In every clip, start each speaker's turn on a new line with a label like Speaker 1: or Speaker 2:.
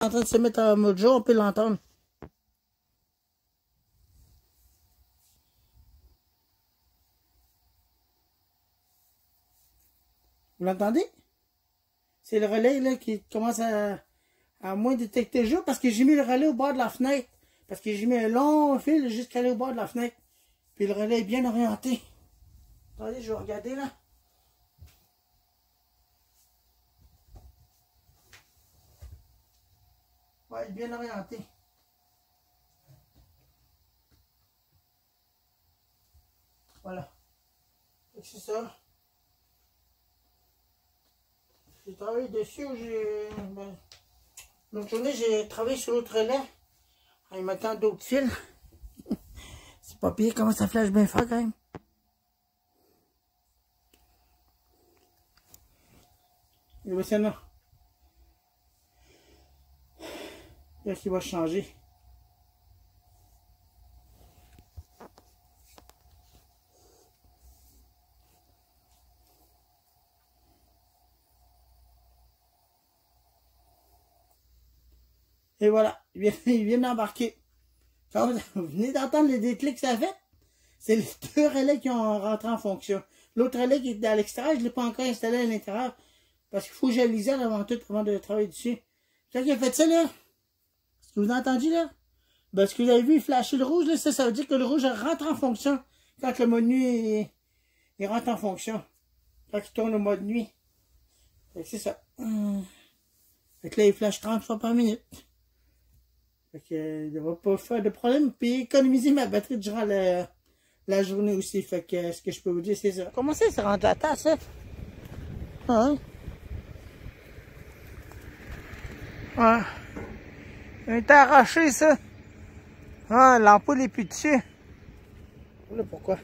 Speaker 1: En train de se mettre en mode jour, on peut l'entendre. Vous l'entendez? C'est le relais là, qui commence à moins détecter le jour parce que j'ai mis le relais au bord de la fenêtre. Parce que j'ai mis un long fil jusqu'à aller au bord de la fenêtre. Puis le relais est bien orienté. Attendez, je vais regarder là. Ouais, bien orienté. Voilà. C'est ça. J'ai travaillé dessus. L'autre journée, j'ai travaillé sur l'autre relais. En mettant d'autres fils. C'est pas pire comment ça flash bien fort quand même. Et voici là. Là qui va changer. Et voilà, il vient d'embarquer. Quand vous venez d'entendre les déclics que ça fait, c'est les deux relais qui ont rentré en fonction. L'autre relais qui est à l'extérieur, je ne l'ai pas encore installé à l'intérieur. Parce qu'il faut que je l'isole avant tout, avant de travailler dessus. Quand il a fait ça, là, est-ce que vous avez entendu, là? Ben, ce que vous avez vu, il flashait le rouge, là, ça veut dire que le rouge rentre en fonction. Quand le mode nuit, il rentre en fonction. Quand il tourne au mode nuit. C'est ça. Fait que là, il flash 30 fois par minute. Fait que, il ne va pas faire de problème. Puis économiser ma batterie durant la journée aussi. Fait que, ce que je peux vous dire, c'est ça. Comment ça, c'est rendu à terre, ça? Hein? Ouais. Il est arraché, ça. Ah, l'ampoule est plus dessus. Là, pourquoi?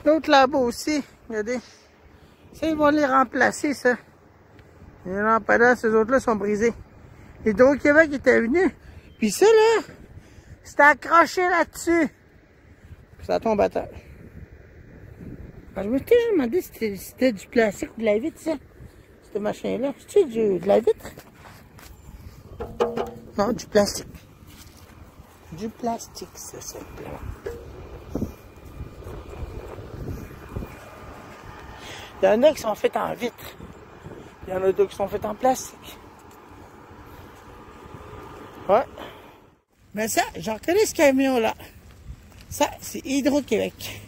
Speaker 1: L'autre là-bas aussi. Regardez. Ça, ils vont les remplacer, ça. Les lampadaires, ces autres-là sont brisés. Hydro-Québec était venu. Puis ça, là, c'était accroché là-dessus. Puis ça tombe à terre. Alors, je me suis toujours demandé si c'était du plastique ou de la vitre, ça. Ce machin-là. C'est-tu de la vitre? Non, du plastique. Du plastique, ça, simplement. Il y en a qui sont faits en vitre. Il y en a d'autres qui sont faits en plastique. Ouais. Mais ça, j'en reconnais ce camion-là. Ça, c'est Hydro-Québec.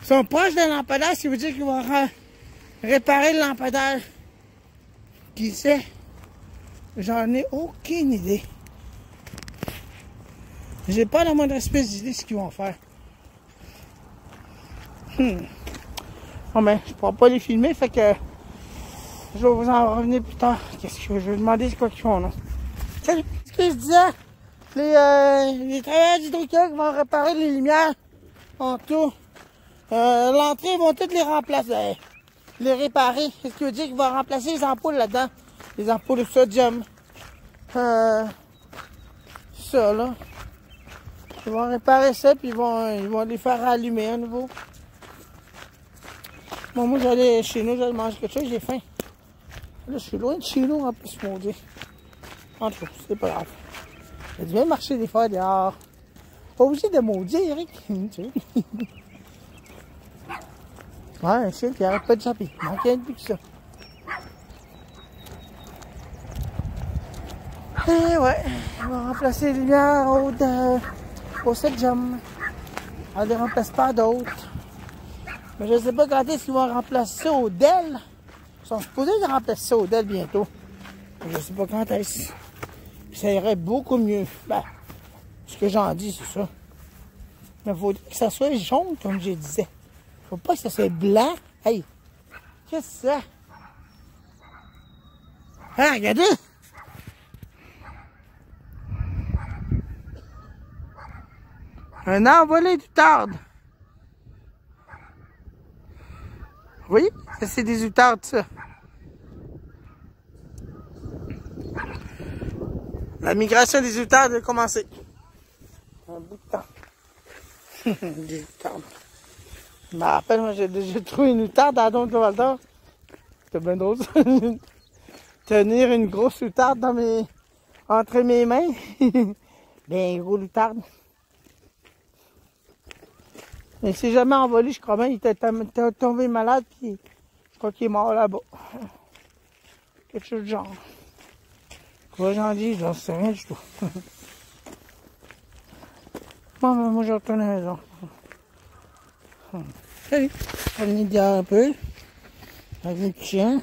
Speaker 1: Ils sont proches d'un lampadaire, ça veut dire qu'ils vont réparer le lampadaire. Qui sait? J'en ai aucune idée. J'ai pas la moindre espèce d'idée de ce qu'ils vont faire. Bon ben, je pourrai pas les filmer, fait que je vais vous en revenir plus tard. Qu'est-ce que je vais demander c'est quoi qu'ils font là? Salut! Ce que je disais, les travailleurs d'Hydro-Québec vont réparer les lumières en tout. L'entrée, ils vont toutes les remplacer. Les réparer. Ce qui veut dire qu'ils vont remplacer les ampoules là-dedans. Les ampoules de sodium. Ça là. Ils vont réparer ça, puis ils vont les faire allumer à nouveau. Bon, moi, j'allais chez nous, j'allais manger quelque chose, j'ai faim. Là, je suis loin de chez nous, en plus, mon Dieu. En tout cas, c'est pas grave. J'ai dû même marcher des fois dehors. Pas obligé de maudire, Eric. Ouais, un chien qui arrête pas de chapper. Il manque rien de plus que ça. Et ouais, on va remplacer les lumières au sodium. On ne les remplace pas d'autres. Mais je ne sais pas quand est-ce qu'ils vont remplacer ça au DEL. Ils sont supposés de remplacer ça au DEL bientôt. Mais je ne sais pas quand est-ce. Ça irait beaucoup mieux. Ben, ce que j'en dis, c'est ça. Mais il faut que ça soit jaune, comme je disais. Faut pas que ça soit blanc. Hey! Qu'est-ce que c'est ça? Ah, regardez! Un envolé du tarde. Oui, ça c'est des outardes, ça. La migration des outardes a commencé. Un bout de temps. Des outardes. Je me rappelle, moi j'ai déjà trouvé une outarde à Don-Val-d'Or. C'était bien drôle, ça. Tenir une grosse loutarde entre mes mains. Ben, gros loutarde. Il s'est jamais envolé, je crois bien. Il était tombé malade, puis je crois qu'il est mort là-bas. Quelque chose de genre. Quoi j'en dis, j'en sais rien du tout. Bon, ben, moi je retourne à la maison. Salut. On va venir dire un peu. Avec le chien.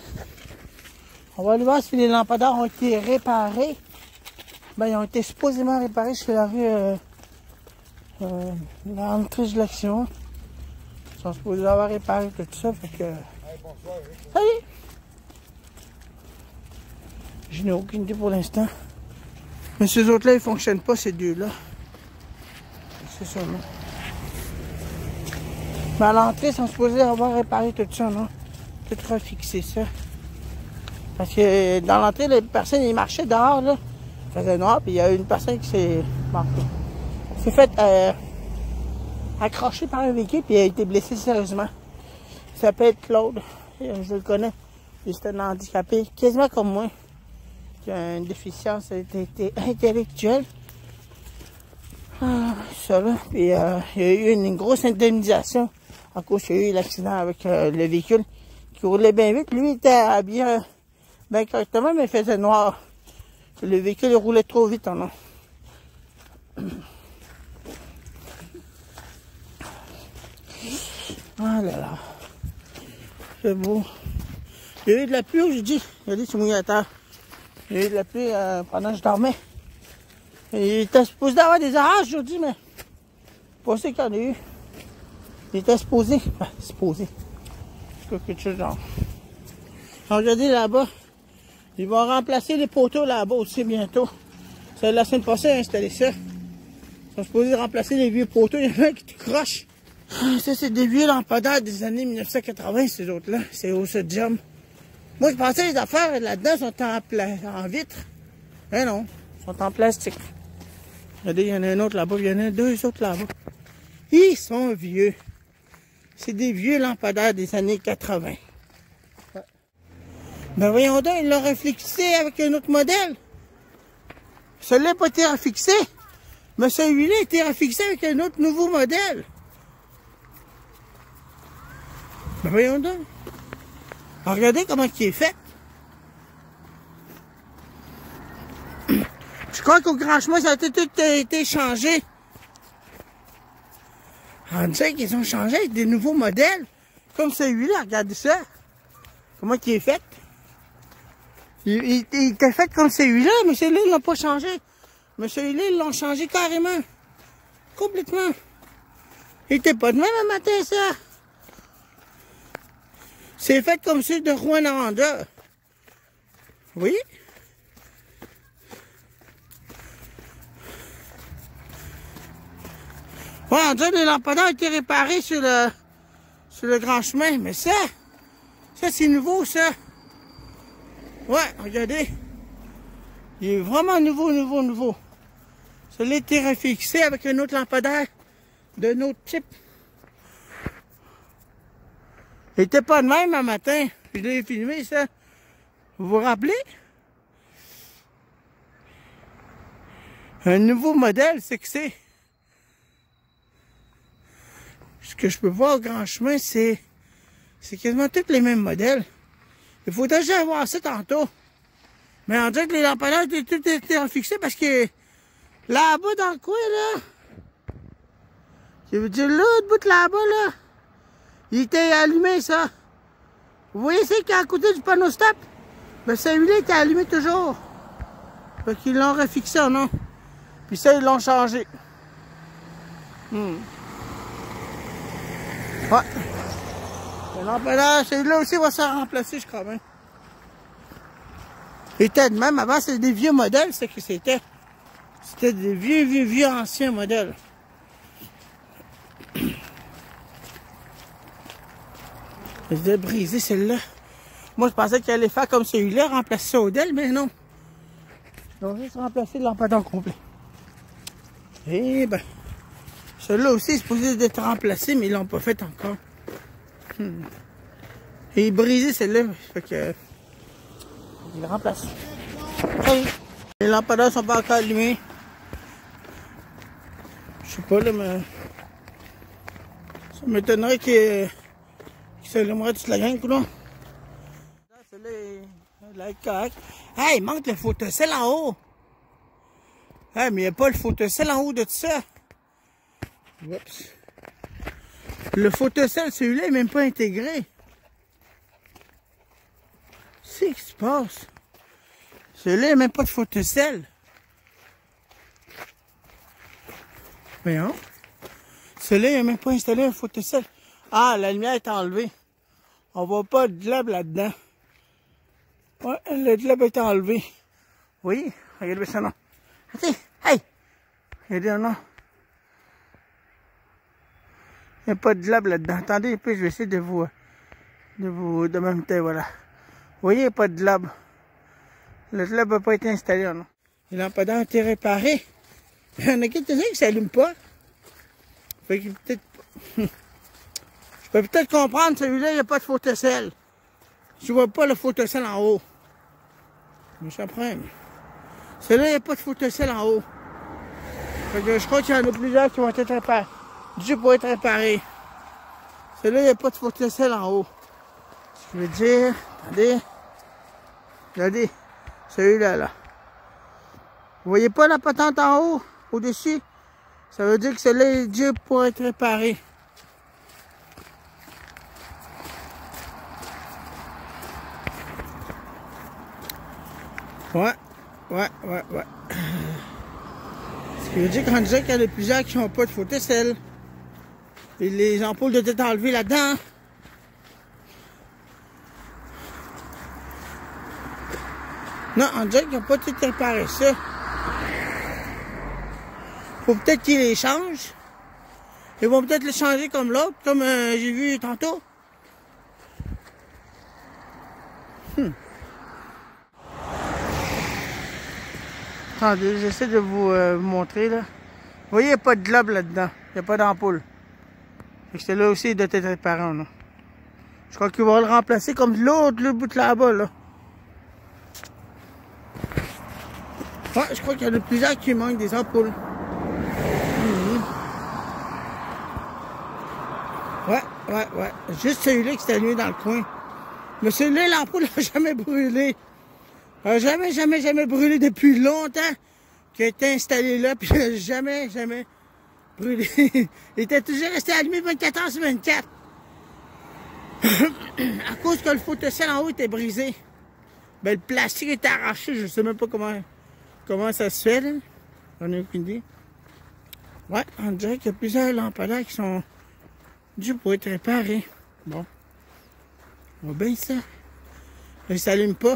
Speaker 1: On va aller voir si les lampadaires ont été réparés. Ben, ils ont été supposément réparés sur la rue l'entrée de l'action. Ils sont supposés avoir réparé tout ça, fait que... Salut! Je n'ai aucune idée pour l'instant. Mais ces autres-là, ils fonctionnent pas, ces deux-là. C'est ça, non? Mais à l'entrée, ils sont supposés avoir réparé tout ça, non? Tout refixé ça. Parce que dans l'entrée, les personnes, ils marchaient dehors, là. Il faisait noir, puis il y a une personne qui s'est fait accrocher par un véhicule, puis il a été blessé sérieusement. Il s'appelle Claude. Je le connais. C'est un handicapé, quasiment comme moi, qui a une déficience intellectuelle. Ça là. Puis il y a eu une grosse indemnisation à cause qu'il y a eu l'accident avec le véhicule qui roulait bien vite. Lui, il était habillé bien correctement, mais il faisait noir. Le véhicule il roulait trop vite, non? Ah là là. C'est beau. Il y a eu de la pluie aujourd'hui. Regardez, c'est mouillé à terre. Il y a eu de la pluie pendant que je dormais. Il était supposé d'avoir des orages aujourd'hui, mais pas sûr qu'il y en a eu. Il était supposé. Ben, supposé. Quelque chose de genre. Regardez là-bas. Ils vont remplacer les poteaux là-bas aussi bientôt. C'est la semaine passée à installer ça. Ils sont supposés remplacer les vieux poteaux. Il y en a qui te crochent. Ça, c'est des vieux lampadaires des années 1980, ces autres-là. C'est au Sodium. Moi, je pensais que les affaires là-dedans sont en vitre. Mais non, ils sont en plastique. Regardez, il y en a un autre là-bas. Il y en a deux autres là-bas. Ils sont vieux. C'est des vieux lampadaires des années 80. Ben voyons donc, ils l'ont refixé avec un autre modèle. Celui-là n'a pas été refixé. Mais celui-là a été refixé avec un autre nouveau modèle. Ben voyons donc. Alors, regardez comment il est fait. Je crois qu'au grand chemin, ça a tout été changé. On dirait qu'ils ont changé avec des nouveaux modèles. Comme celui-là, regardez ça. Comment il est fait. Il était fait comme celui-là, mais celui-là, ils l'ont pas changé. Mais celui-là, ils l'ont changé carrément. Complètement. Il était pas de même un matin, ça. C'est fait comme celui de Rwanda. Oui. Ouais, on dirait que les lampadaires ont été réparés sur le grand chemin. Mais ça c'est nouveau, ça. Ouais, regardez. Il est vraiment nouveau. Celui-là a été refixé avec un autre lampadaire d'un autre type. Il n'était pas de même un matin. Je l'ai filmé, ça. Vous vous rappelez? Un nouveau modèle, c'est que c'est. Ce que je peux voir au grand chemin, c'est quasiment tous les mêmes modèles. Il faut déjà voir ça tantôt. Mais on dirait que les lampadaires ont tout été refixés parce que là-bas dans le coin, là, je veux dire l'autre bout là-bas, là, il était allumé, ça. Vous voyez, c'est qu'à côté du panneau stop, ben celui-là était allumé toujours. Fait qu'ils l'ont refixé, non? Puis ça, ils l'ont changé. Ouais. Le lampadaire, celui-là aussi va se remplacer, je crois bien. Il était de même. Avant, c'était des vieux modèles, c'est que c'était. C'était des vieux anciens modèles. Je vais briser celle-là. Moi, je pensais qu'il allait faire comme celui-là, remplacer Odell, mais non. Ils ont juste remplacé le lampadaire complet. Et ben, celui-là aussi est supposé d'être remplacé, mais ils l'ont pas fait encore. Et il est brisé celle-là. Fait que. Il le remplace. Oui. Les lampadaires sont pas encore allumés. Je sais pas là, mais. Ça m'étonnerait qu'il s'allumerait toute la gang, là. Celle-là est correct. Hey, il manque le photocell en haut. Hey, mais il n'y a pas le photocell en haut de tout ça. Oups. Le photocell, celui-là, n'est même pas intégré. C'est ce qui se passe. Celui-là, il n'y a même pas de photocell. Voyons. Celui-là, il n'a même pas installé un photocell. Ah, la lumière est enlevée. On voit pas de globe là-dedans. Ouais, le globe est enlevé. Oui, regardez ça, non. Attends, hey! Regardez, non. Il n'y a pas de globe là-dedans. Attendez, puis je vais essayer de même temps, voilà. Vous voyez, il n'y a pas de globe. Le globe n'a pas été installé, non. Les lampadaires ont été réparés. Il y en a quelques-uns qui ne s'allument pas. Fait que peut-être. Je peux peut-être comprendre, celui-là, il n'y a pas de photocell. Je vois pas le photocell en haut. Mais ça prend. Celui-là, il n'y a pas de photocell en haut. Fait que je crois qu'il y en a plusieurs qui vont être réparés. Dû pour être réparés. Celui-là, il n'y a pas de photocell en haut. Ce que je veux dire, attendez. Regardez, celui-là, là. Vous voyez pas la patente en haut, au-dessus? Ça veut dire que celui-là est dû pour être réparé. Ouais. Ce qui veut dire qu'on disait qu'il y en a plusieurs qui n'ont pas de photocell. Et les ampoules doivent être enlevées là-dedans. Non, on dirait qu'ils n'ont pas tout réparé ça. Faut peut-être qu'ils les changent. Ils vont peut-être les changer comme l'autre, comme j'ai vu tantôt. Attendez, j'essaie de vous montrer là. Vous voyez, il n'y a pas de globe là-dedans. Il n'y a pas d'ampoule. Fait que là aussi, il doit être réparé, non? Je crois qu'ils vont le remplacer comme l'autre, le bout là-bas, là. Ouais, je crois qu'il y en a plusieurs qui manquent des ampoules. Ouais. Juste celui-là qui s'est allumé dans le coin. Mais celui-là, l'ampoule n'a jamais brûlé. Jamais brûlé depuis longtemps qu'il a été installé là, puis jamais brûlé. Il était toujours resté allumé 24 heures sur 24. À cause que le photocell en haut était brisé. Ben, le plastique était arraché, je sais même pas comment ça se fait, là. J'en ai aucune idée. Ouais, on dirait qu'il y a plusieurs lampadaires qui sont dus pour être réparés. Bon. On va bien ça. Il s'allume pas.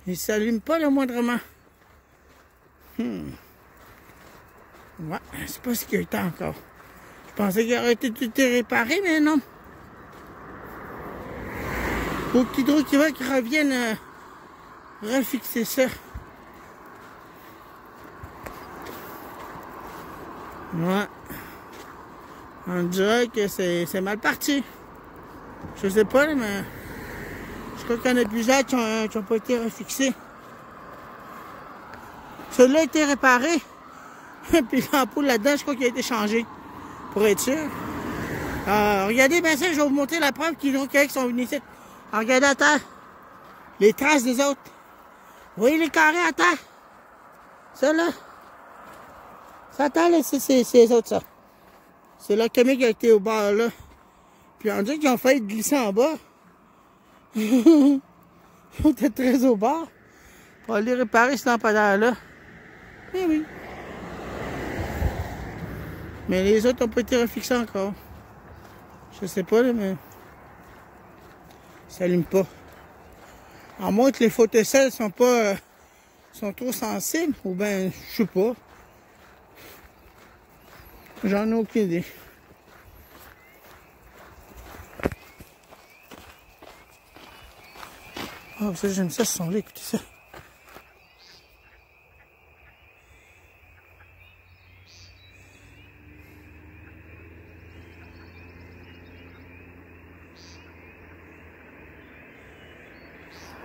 Speaker 1: Il s'allume pas le moindrement. Ouais, c'est pas sécurité encore. Je pensais qu'il aurait été tout réparé, mais non. Faut que Hydro-Québec qui revienne refixer ça. Ouais. On dirait que c'est mal parti. Je sais pas, mais je crois qu'il y en a plusieurs qui n'ont pas été refixés. Celui-là a été réparé. Puis l'ampoule là-dedans, je crois qu'il a été changé. Pour être sûr. Regardez bien ça, je vais vous montrer la preuve qu'Hydro-Québec sont venus ici. Alors, regardez à terre. Les traces des autres. Vous voyez les carrés à terre? Ça là. Ça à terre, là, c'est les autres, ça. C'est la comique qui a été au bord là. Puis on dirait qu'ils ont failli glisser en bas. Ils étaient très au bord. Pour aller réparer ce lampadaire-là. Eh oui. Mais les autres n'ont pas été refixés encore. Je sais pas, là, mais ça s'allume pas. À moins que les photocells sont pas sont trop sensibles, ou ben je sais pas. J'en ai aucune idée. Oh, ça j'aime ça, ce son-là, écoutez ça.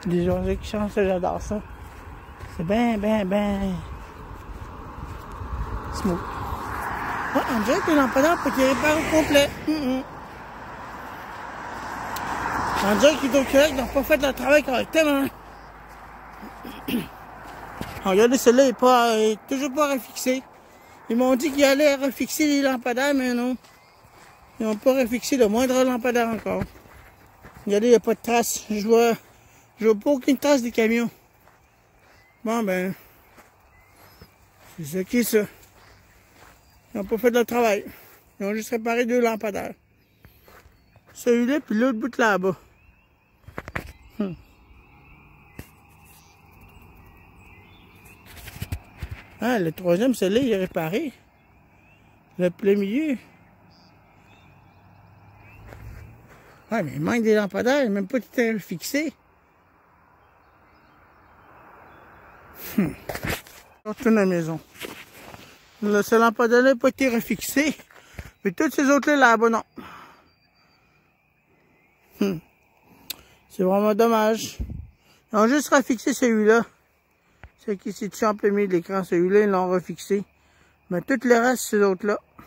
Speaker 1: Des journées qui changent, j'adore ça. C'est ben smooth. Ah, on dirait que les lampadaires peut être réparés au complet. On dirait qu'ils n'ont pas fait leur travail correctement. Regardez, celui-là il est toujours pas refixé. Ils m'ont dit qu'ils allaient refixer les lampadaires, mais non. Ils n'ont pas refixé le moindre lampadaire encore. Regardez, il n'y a pas de trace. Je vois pas aucune trace des camions. Bon, ben, c'est ça qui est ça. Ils n'ont pas fait de leur travail. Ils ont juste réparé 2 lampadaires. Celui-là, puis l'autre bout là-bas. Ah, le troisième, celui-là, il est réparé. Le plein milieu. Ah, mais il manque des lampadaires, il n'est même pas tout fixé. Je retourne à la maison. Là, ce lampadaire-là n'a pas été refixé. Mais tous ces autres-là, là-bas, non. C'est vraiment dommage. Ils ont juste refixé celui-là. C'est qui s'est tué en plein milieu de l'écran. Celui-là, ils l'ont refixé. Mais tout le reste, ces autres-là, n'ont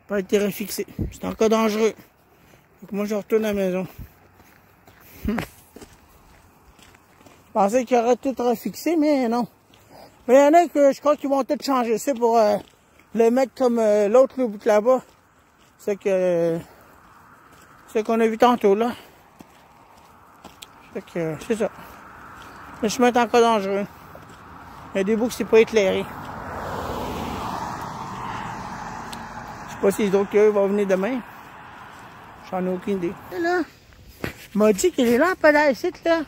Speaker 1: pas été refixés. C'est encore dangereux. Donc moi, je retourne à la maison. Je pensais qu'il y aurait tout refixé, mais non. Mais il y en a que je crois qu'ils vont tout changer. C'est pour le mettre comme l'autre là-bas. C'est qu'on a vu tantôt, là. C'est ça. Le chemin est encore dangereux. Il y a des bouts qui ne sont pas éclairés. Je sais pas si les autres vont venir demain. J'en ai aucune idée. Et là, il m'a dit que les lampadaires ici, là,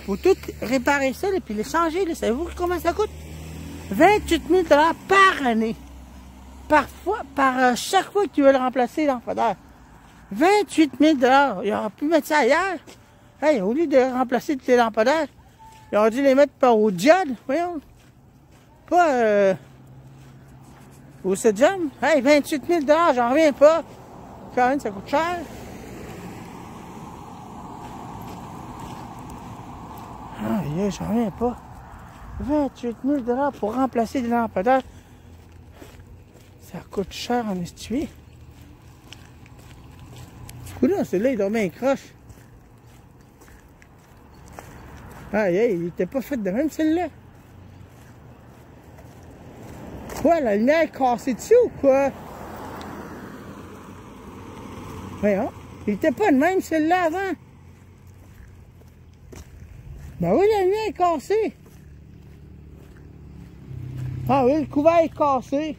Speaker 1: faut tout réparer ça, là, puis les changer, là. Savez-vous comment ça coûte? 28 000 $ par année. Parfois, chaque fois que tu veux le remplacer, lampadaire. 28 000 $. Ils auraient pu mettre ça ailleurs. Hey, au lieu de remplacer tous les lampadaires, ils ont dû les mettre par au diode, voyons. Pas au Sedjam. Hey, 28 000 $, j'en reviens pas. Quand même, ça coûte cher. Ah, yeah, j'en reviens pas. 28 000 $ pour remplacer des lampadaires. Ça coûte cher en estuie. Là, celui-là, il dormait un croche. Ah, il était pas fait de même, celui-là. Quoi, la lumière est cassée dessus ou quoi? Voyons, il était pas de même, celui-là, avant. Ben oui, la lumière est cassée. Ah oui, le couvert est cassé.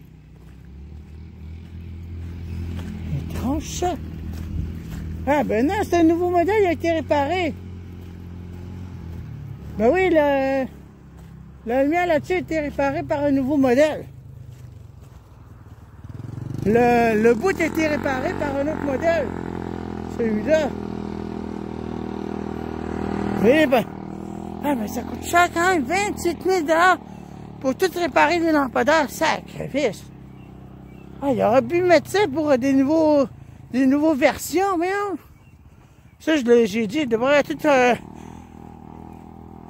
Speaker 1: Étrange, ça. Ah ben non, c'est un nouveau modèle, il a été réparé. Ben oui, la lumière là-dessus a été réparée par un nouveau modèle. Le bout a été réparé par un autre modèle. Celui-là. Oui, ben. Ah ben ça coûte cher quand même, 28 000 $ pour tout réparer les lampadaires. Sacrifice. Ah, il aurait pu mettre ça pour des nouveaux versions, mais non. Ça, j'ai dit, il devrait tout...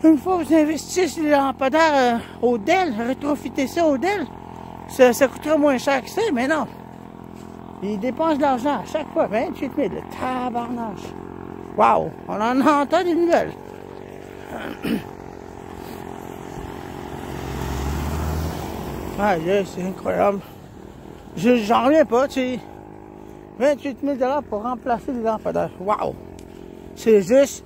Speaker 1: une fois que vous investissez les lampadaires au Dell, rétrofiter ça au Dell, ça coûterait moins cher que ça, mais non. Ils dépensent de l'argent à chaque fois, 28 000, le tabarnage. Waouh, on en entend des nouvelles. Ah, c'est incroyable. J'en reviens pas, tu sais. 28 000 $ pour remplacer les lampadaires. Waouh! C'est juste.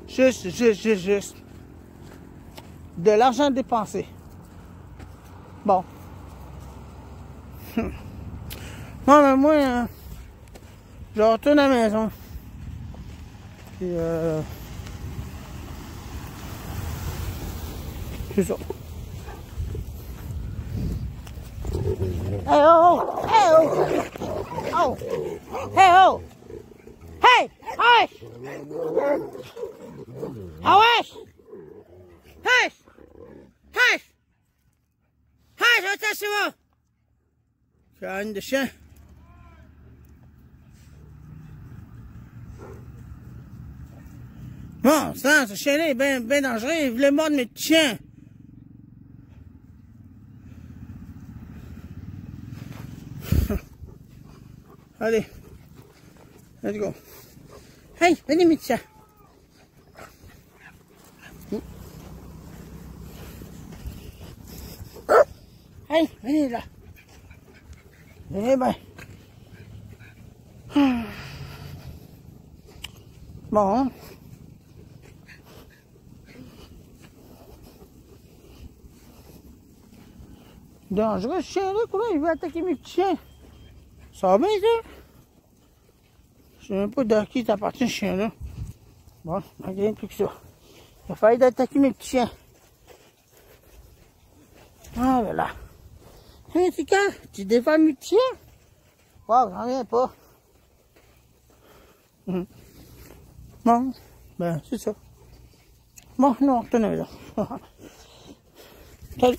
Speaker 1: De l'argent dépensé. Bon. Non, mais moi, je retourne à la maison. Et c'est ça. Hey, oh! Hey, oh! Oh! Hey, oh! Hey! Hush! Oh, hush! Hush! Hush! Hush! Attention! Je suis une de chien. Bon, bon sang, ce chien-là est bien dangereux. Il voulait mordre mes petits chiens. Allez. Let's go. Hey, venez mes petits chiens. Hey, venez là. Eh ben. Bon. Dangereux ce chien-là, quoi. Il veut attaquer mes petits chiens. Ça va bien, ça? Je sais même pas de qui t'appartient ce chien-là. Bon, rien de plus que ça. Il a fallu d'attaquer mes petits chiens. Ah, voilà. Hé, Tika, tu défends mes petits chiens? Wow, j'en reviens pas. Bon, ben, c'est ça. Bon, nous, on retourne à la maison. Salut.